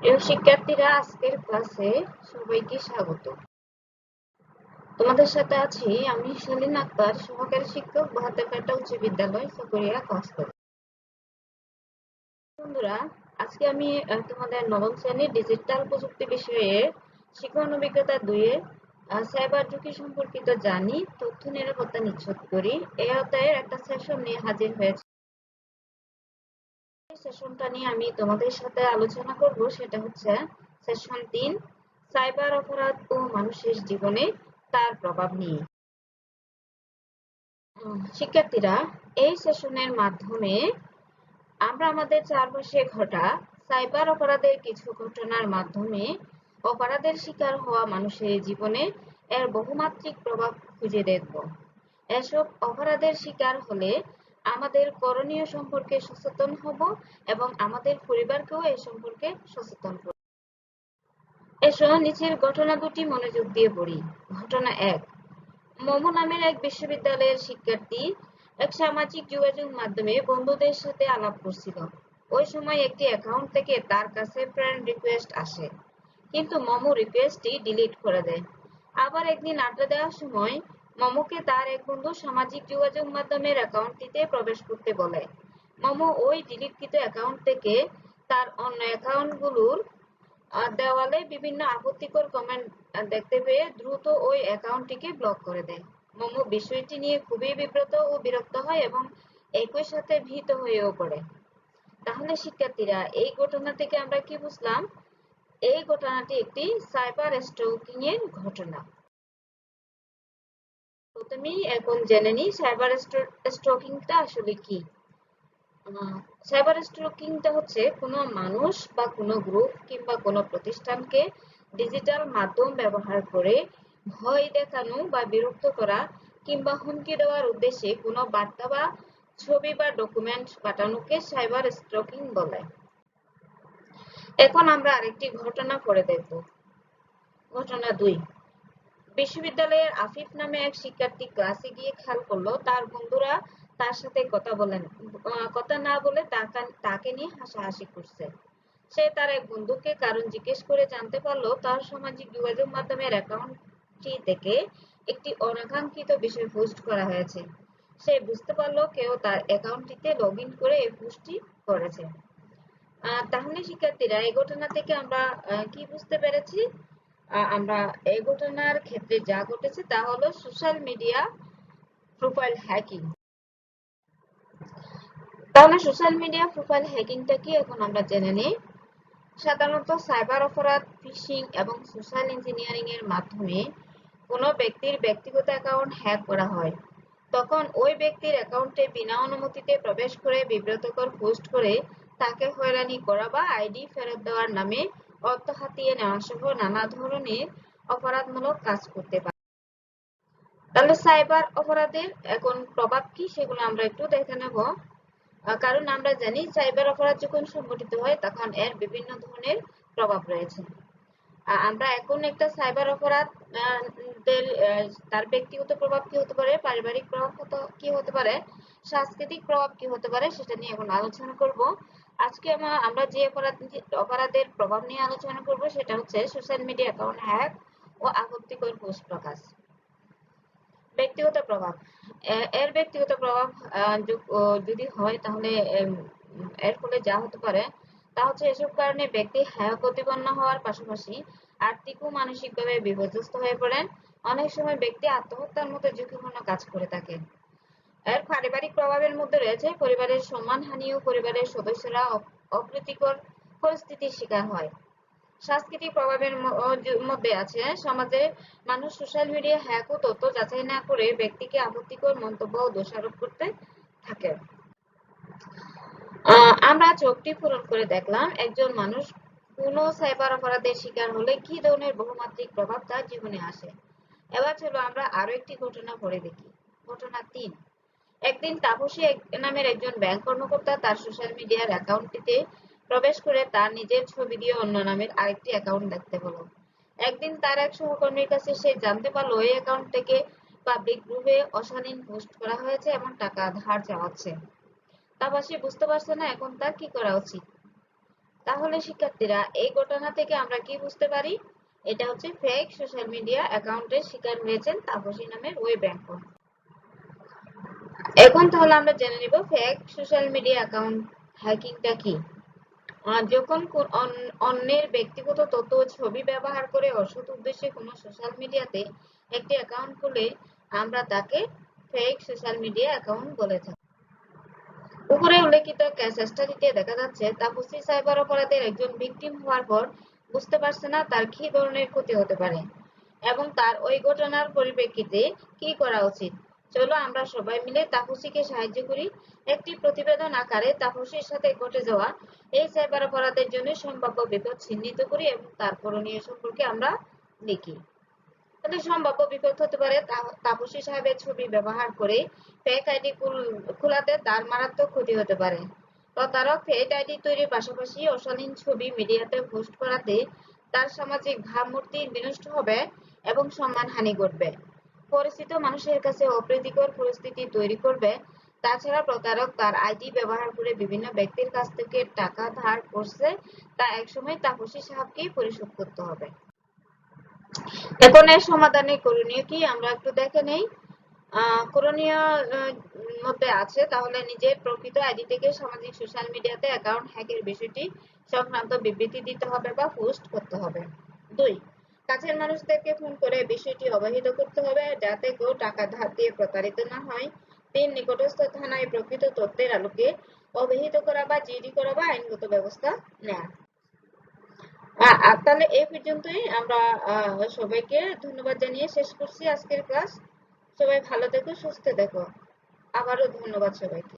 প্রিয় শিক্ষার্থীরা, আজকের ক্লাসে সবাইকে স্বাগত। তোমাদের সাথে আছি আমি শালীন আক্তার, সহকারী শিক্ষক, বাহাত্তরকাটা উচ্চ বিদ্যালয়, চকরিয়া, কক্সবাজার। বন্ধুরা, আজকে আমি তোমাদের নবম শ্রেণীর ডিজিটাল প্রযুক্তি বিষয়ে শিক্ষণ অভিজ্ঞতা 2 এর সাইবার ঝুঁকি সম্পর্কিত জানি, তথ্য নিরাপত্তা নিশ্চিত করি এই অধ্যায়ের একটা সেশন নিয়ে হাজির হয়েছে। সেশনটা নিয়ে আমি তোমাদের সাথে আলোচনা করব, সেটা হচ্ছে সেশন 3, সাইবার অপরাধ ও মানুষের জীবনে তার প্রভাব নিয়ে। শিক্ষার্থীরা, এই সেশনের মাধ্যমে আমরা আমাদের চারপাশে ঘটা সাইবার অপরাধের কিছু ঘটনার মাধ্যমে অপরাধের শিকার হওয়া মানুষের জীবনে এর বহুমাত্রিক প্রভাব খুঁজে দেখব। এসব অপরাধের শিকার হলে আমাদের করণীয় সম্পর্কে সচেতন হব এবং আমাদের পরিবারকেও এ সম্পর্কে সচেতন করব। এসো নিচের ঘটনা দুটি মনোযোগ দিয়ে পড়ি। ঘটনা 1। মোমো নামের এক বিশ্ববিদ্যালয়ের শিক্ষার্থী এক সামাজিক যোগাযোগ মাধ্যমে বন্ধুদের সাথে আলাপ করছিল। ওই সময় একটি অ্যাকাউন্ট থেকে তার কাছে ফ্রেন্ড রিকোয়েস্ট আসে, কিন্তু মোমো রিকোয়েস্টটি ডিলিট করে দেয়। আবার একদিন আড্ডা দেওয়ার সময় মোমোকে তার এক বন্ধু সামাজিক যোগাযোগ মাধ্যমের অ্যাকাউন্টটিতে প্রবেশ করতে বলে। মোমো ওই ডিলিটকৃত অ্যাকাউন্ট থেকে তার অন্য অ্যাকাউন্টগুলোর দেওয়ালে বিভিন্ন আপত্তিকর কমেন্ট দেখতে পেয়ে দ্রুত ওই অ্যাকাউন্টটিকে ব্লক করে দেয়। মোমো বিষয়টি নিয়ে খুবই বিব্রত ও বিরক্ত হয় এবং একই সাথে ভীত হয়েও পড়ে। তাহলে শিক্ষার্থীরা, এই ঘটনা থেকে আমরা কি বুঝলাম? এই ঘটনাটি একটি সাইবার স্টকিং এর ঘটনা। প্রথমেই এখন জেনে নিই সাইবার স্টকিংটা আসলে কি। সাইবার স্টকিংটা হচ্ছে কোনো মানুষ বা কোনো গ্রুপ কিংবা কোনো প্রতিষ্ঠানকে ডিজিটাল মাধ্যম ব্যবহার করে ভয় দেখানো বা বিরক্ত করা কিংবা হুমকি দেওয়ার উদ্দেশ্যে কোনো বার্তা বা ছবি বা ডকুমেন্ট পাঠানোকে সাইবার স্টকিং বলে। এখন আমরা আরেকটি ঘটনা পড়ে দেখব। ঘটনা 2। বিশ্ববিদ্যালয়ের আফিফ নামে এক শিক্ষার্থী ক্লাসে গিয়ে খেয়াল করলো তার বন্ধুরা তার সাথে কথা না বলে তাকে নিয়ে হাসাহাসি করছে। সে তার এক বন্ধুকে কারণ জিজ্ঞেস করে জানতে পারলো তার সামাজিক যোগাযোগ মাধ্যমের অ্যাকাউন্টটি থেকে একটি অনাকাঙ্ক্ষিত বিষয় পোস্ট করা হয়েছে। সে বুঝতে পারলো কেউ তার অ্যাকাউন্টটিতে লগ ইন করে এই পোস্টটি করেছে। তাহলে শিক্ষার্থীরা, এই ঘটনা থেকে আমরা কি বুঝতে পেরেছি? আমরা এই ঘটনার ক্ষেত্রে যা ঘটেছে তা হলো সোশ্যাল মিডিয়া প্রোফাইল হ্যাকিং। তাহলে সোশ্যাল মিডিয়া প্রোফাইল হ্যাকিংটা কি এখন আমরা জেনে নিই। সাধারণত সাইবার অপরাধ, ফিশিং এবং সোশ্যাল ইঞ্জিনিয়ারিং এর মাধ্যমে কোনো ব্যক্তির ব্যক্তিগত অ্যাকাউন্ট হ্যাক করা হয়। তখন ওই ব্যক্তির অ্যাকাউন্টে বিনা অনুমতিতে প্রবেশ করে বিব্রতকর পোস্ট করে তাকে হয়রানি করা বা আইডি ফেরত দেওয়ার নামে অর্থ হাতিয়ে নেওয়া সহ নানা ধরনের অপরাধমূলক কাজ করতে পারে। তাহলে সাইবার অপরাধের এখন প্রভাব কি সেগুলো আমরা একটু দেখে নেব। কারণ আমরা জানি সাইবার অপরাধ যখন সংঘটিত হয় তখন এর বিভিন্ন ধরনের প্রভাব রয়েছে। আমরা এখন একটা সাইবার অপরাধ তার ব্যক্তিগত প্রভাব কি হতে পারে, পারিবারিক প্রভাব কি হতে পারে, সাংস্কৃতিক প্রভাব কি হতে পারে সেটা নিয়ে এখন আলোচনা করব। আজকে আমরা যে অপরাধের প্রভাব নিয়ে আলোচনা করব সেটা হচ্ছে সোশ্যাল মিডিয়া অ্যাকাউন্ট হ্যাক ও আপত্তিকর পোস্ট প্রকাশ। ব্যক্তিগত প্রভাব। এর ব্যক্তিগত প্রভাব যদি হয় তাহলে এর ফলে যা হতে পারে তা হচ্ছে এসব কারণে ব্যক্তি হেয় প্রতিপন্ন হওয়ার পাশাপাশি আর্থিক ও মানসিকভাবে বিপর্যস্ত হয়ে পড়েন। অনেক সময় ব্যক্তি আত্মহত্যার মতো ঝুঁকিপূর্ণ কাজ করে থাকে। এর পারিবারিক প্রভাবের মধ্যে রয়েছে পরিবারের সম্মানহানি ও পরিবারের সদস্যরা অপ্রীতিকর পরিস্থিতির শিকার হয়। সাংস্কৃতিক প্রভাবের মধ্যে আছে সমাজে মানুষ সোশ্যাল মিডিয়া হ্যাক ও তথ্য যাচাই না করে ব্যক্তিকে আপত্তিকর মন্তব্য ও দোষারোপ করতে থাকে। আমরা চোখটি পূরণ করে দেখলাম একজন মানুষ কোন সাইবার অপরাধের শিকার হলে কি ধরনের বহুমাত্রিক প্রভাব তার জীবনে আসে। এবার চলো আমরা আরো একটি ঘটনা পড়ে দেখি। ঘটনা 3। একদিন তাপসী নামের একজন ব্যাংক কর্মকর্তা তার সোশ্যাল মিডিয়ার অ্যাকাউন্টটিতে প্রবেশ করে তার নিজের ছবি দিয়ে অন্য নামের আরেকটি অ্যাকাউন্ট দেখতে পেল। একদিন তার এক সহকর্মীর কাছে সে জানতে পারলো ওই অ্যাকাউন্ট থেকে পাবলিক গ্রুপে অশালীন পোস্ট করা হয়েছে এবং টাকা ধার চাওয়াচ্ছে। তারপর সে বুঝতে পারছে না এখন তার কি করা উচিত। তাহলে শিক্ষার্থীরা এই ঘটনা থেকে আমরা কি বুঝতে পারি? এটা হচ্ছে ফেক সোশ্যাল মিডিয়া অ্যাকাউন্টের শিকার হয়েছেন তাপসী নামের ওই ব্যাংক। এখন তাহলে আমরা জেনে নিব ফেক সোশ্যাল মিডিয়া অ্যাকাউন্ট হ্যাকিংটা কি। যখন অন্যের ব্যক্তিগত তথ্য ও ছবি ব্যবহার করে অসৎ উদ্দেশ্যে কোনো সোশ্যাল মিডিয়াতে একটি অ্যাকাউন্ট খুলে আমরা তাকে ফেক সোশ্যাল মিডিয়া অ্যাকাউন্ট বলে থাকি। উপরে উল্লেখিত কেস স্টাডিতে দেখা যাচ্ছে তাপসী সাইবার অপরাধের একজন ভিকটিম হওয়ার পর বুঝতে পারছে না তার কি ধরনের ক্ষতি হতে পারে এবং তার ওই ঘটনার পরিপ্রেক্ষিতে কি করা উচিত। চলো আমরা সবাই মিলে তাপসীকে সাহায্য করি। একটি প্রতিবেদন আকারে তাপসীর সাথে ঘটে যাওয়া এই সাইবার অপরাধের জন্য সম্ভাব্য বিপদ চিহ্নিত করি এবং তার করণীয় সম্পর্কে আমরা লিখি। তাহলে সম্ভাব্য বিপদ হতে পারে তাপসী সাহেবের ছবি ব্যবহার করে ফেক আইডি খোলাতে তার মারাত্মক ক্ষতি হতে পারে। প্রতারক ফেক আইডি তৈরির পাশাপাশি অশালীন ছবি মিডিয়াতে পোস্ট করাতে তার সামাজিক ভাবমূর্তি বিনষ্ট হবে এবং সম্মানহানি ঘটবে। পরিচিত মানুষের কাছে অপ্রীতিকর পরিস্থিতি তৈরি করবে। তাছাড়া প্রতারক তার আইডি ব্যবহার করে বিভিন্ন ব্যক্তির কাছ থেকে টাকা ধার করছে, তা একসময় তাপসী সাহেবকেই পরিশোধ করতে হবে। এখন এর সমাধানে করণীয় কি আমরা একটু দেখে নেই। করণীয় মধ্যে আছে তাহলে নিজের প্রকৃত আইডি থেকে সামাজিক সোশ্যাল মিডিয়াতে অ্যাকাউন্ট হ্যাকের বিষয়টি সংক্রান্ত বিবৃতি দিতে হবে বা পোস্ট করতে হবে। 2, কাছের মানুষদেরকে ফোন করে বিষয়টি অবহিত করতে হবে যাতে কেউ টাকা ধার দিয়ে প্রতারিত না হয়। 3, নিকটস্থ থানায় প্রকৃত তথ্যের আলোকে অবহিত করা বা জিডি করা বা আইনগত ব্যবস্থা নেওয়া। তাহলে এই পর্যন্তই আমরা সবাইকে ধন্যবাদ জানিয়ে শেষ করছি আজকের ক্লাস। সবাই ভালো থেকো, সুস্থ থেকো। আবারও ধন্যবাদ সবাইকে।